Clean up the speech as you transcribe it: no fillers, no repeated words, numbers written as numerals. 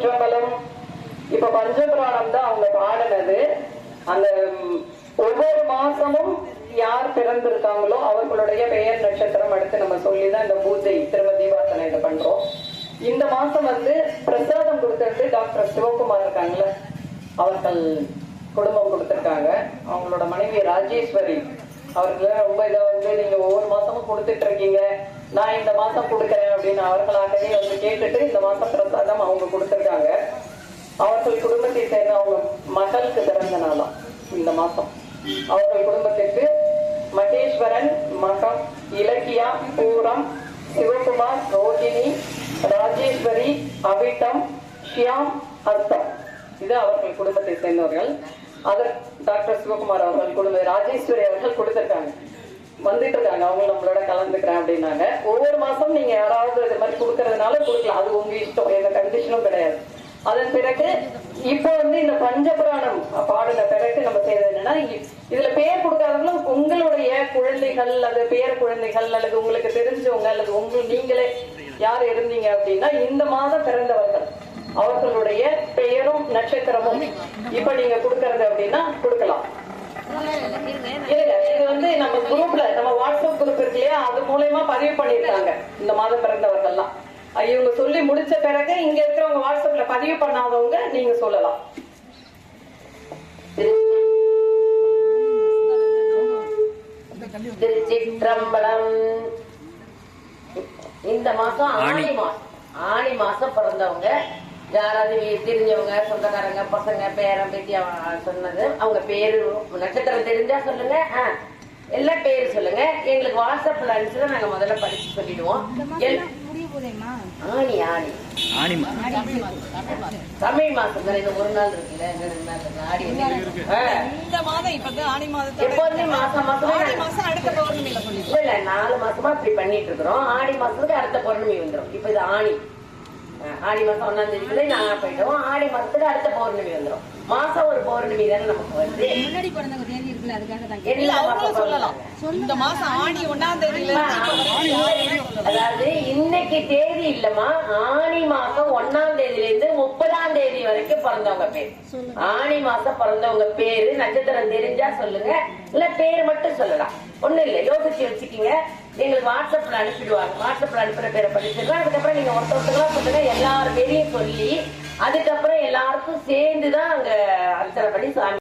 திருச்சிற்றம்பலம். இப்ப பஞ்சபுராணம் தான் அவங்க பாடினது. அந்த ஒவ்வொரு மாசமும் யார் பிறந்திருக்காங்களோ அவர்களுடைய பெயர் நட்சத்திரம் அடுத்து நம்ம சொல்லிதான் இந்த பூஜை திரும்ப தீபார்த்தனை இதை பண்றோம். இந்த மாசம் பிரசாதம் கொடுத்தது டாக்டர் சிவகுமார் இருக்காங்கல்ல, அவர்கள் குடும்பம் கொடுத்திருக்காங்க. அவங்களோட மனைவி ராஜேஸ்வரி அவர்கள் ரொம்ப இதை நீங்க ஒவ்வொரு மாசமும் கொடுத்துட்டு இருக்கீங்க, நான் இந்த மாசம் கொடுக்கறேன் அப்படின்னு அவர்களாகவே கேட்டுட்டு இந்த மாசம் பிரசாதம் அவங்க கொடுத்திருக்காங்க. அவர்கள் குடும்பத்தை சேர்ந்த அவங்க மகளுக்கு பிறந்த நாளாம் இந்த மாசம். அவர்கள் குடும்பத்திற்கு மகேஸ்வரன், மகம், இலக்கியா, பூரம், சிவகுமார், ரோஹிணி, ராஜேஸ்வரி, அபிட்டம், ஷியாம், அர்த்தம், இது அவர்கள் குடும்பத்தை சேர்ந்தவர்கள். அதர் டாக்டர் சிவகுமார் அவர்கள் குடும்ப ராஜேஸ்வரி அவர்கள் கொடுத்திருக்காங்க, வந்துட்டு இருக்காங்க. அவங்க நம்மளோட கலந்துக்கிறேன் அப்படின்னாங்க. ஒவ்வொரு மாசம் நீங்க யாராவது இது மாதிரி கொடுக்கறதுனால கொடுக்கலாம், அது உங்க இஷ்டம், எந்த கண்டிஷனும் கிடையாது. அதன் பிறகு இப்போ இந்த பஞ்சபுராணம் பாடின பிறகு நம்ம செய்யறது என்னன்னா, இதுல பேர் கொடுக்காதவங்களும் உங்களுடைய குழந்தைகள் அல்லது பேர குழந்தைகள் அல்லது உங்களுக்கு தெரிஞ்சவங்க அல்லது நீங்களே யார் இருந்தீங்க அப்படின்னா இந்த மாதம் பிறந்தவர்கள் அவர்களுடைய பெயரும் நட்சத்திரமும் இப்ப நீங்க கொடுக்கறது அப்படின்னா கொடுக்கலாம். இது நம்ம குரூப்ல நம்ம வாட்ஸ்அப் குரூப் இருக்கு இல்லையா, அது மூலமா பதிவு பண்ணிருக்காங்க இந்த மாதம் பிறந்தவர்கள்லாம். இவங்க சொல்லி முடிச்ச பிறகு இங்க இருக்கிறவங்க வாட்ஸ்அப்ல பதிவு பண்ணாதவங்க நீங்க சொல்லலாம். திருச்சிற்றம்பலம். இந்த மாசம் ஆணி மாசம் பிறந்தவங்க யாராவது தெரிஞ்சவங்க சொந்தக்காரங்க பசங்க பேரன் பேட்டி சொன்னது அவங்க பேரு நட்சத்திரம் தெரிஞ்சா சொல்லுங்க, எல்லா பேரு சொல்லுங்க. எங்களுக்கு வாட்ஸ்அப்ல அனுப்பிச்சுல நாங்க முதல்ல படிச்சு சொல்லிடுவோம். ஆணி ஆணி ஆணி தமிழ் மாசம் தான். இந்த ஒரு நாள் இருக்குல்ல, ஆடி எப்போதுமே மாசம் அடுத்த பௌர்ணமியில இல்ல 4 மாசமா இப்படி பண்ணிட்டு இருக்கிறோம். ஆடி மாசத்துக்கு அடுத்த பௌர்ணமி வந்துடும். இப்ப இது ஆணி மாசம் 1ஆம் தேதிக்குள்ள நாங்க போயிட்டோம். ஆடி மாசத்துக்கு அடுத்த பௌர்ணமி வந்துடும். மாசம் ஒரு பௌர்ணமி தானே நமக்கு வருது. முன்னாடி பிறந்தவங்க தேதி இருக்குல்ல, அதுக்காக சொல்லலாம். இந்த மாசம் ஆடி 1ஆம் தேதியில அதாவது இன்னைக்கு தேதி இல்லமா, ஆணி மாசம் 1ஆம் தேதியில இருந்து 30ஆம் தேதி வரைக்கும் பிறந்தவங்க பேர். ஆணி மாசம் பிறந்தவங்க பேரு நட்சத்திரம் தெரிஞ்சா சொல்லுங்க, இல்ல பேரு மட்டும் சொல்லலாம். ஒண்ணு இல்ல, யோசிச்சு வச்சுக்கீங்க. எங்களுக்கு வாட்ஸ்அப்ல அனுப்பிடுவாங்க. வாட்ஸ்அப்ல அனுப்புற பேரை படிச்சிருக்கோம். அதுக்கப்புறம் நீங்க ஒருத்தவங்களா சொல்லுங்க, எல்லாரும் பேரையும் சொல்லி அதுக்கப்புறம் எல்லாருக்கும் சேர்ந்துதான் அங்க அர்ச்சனை பண்ணி சாமி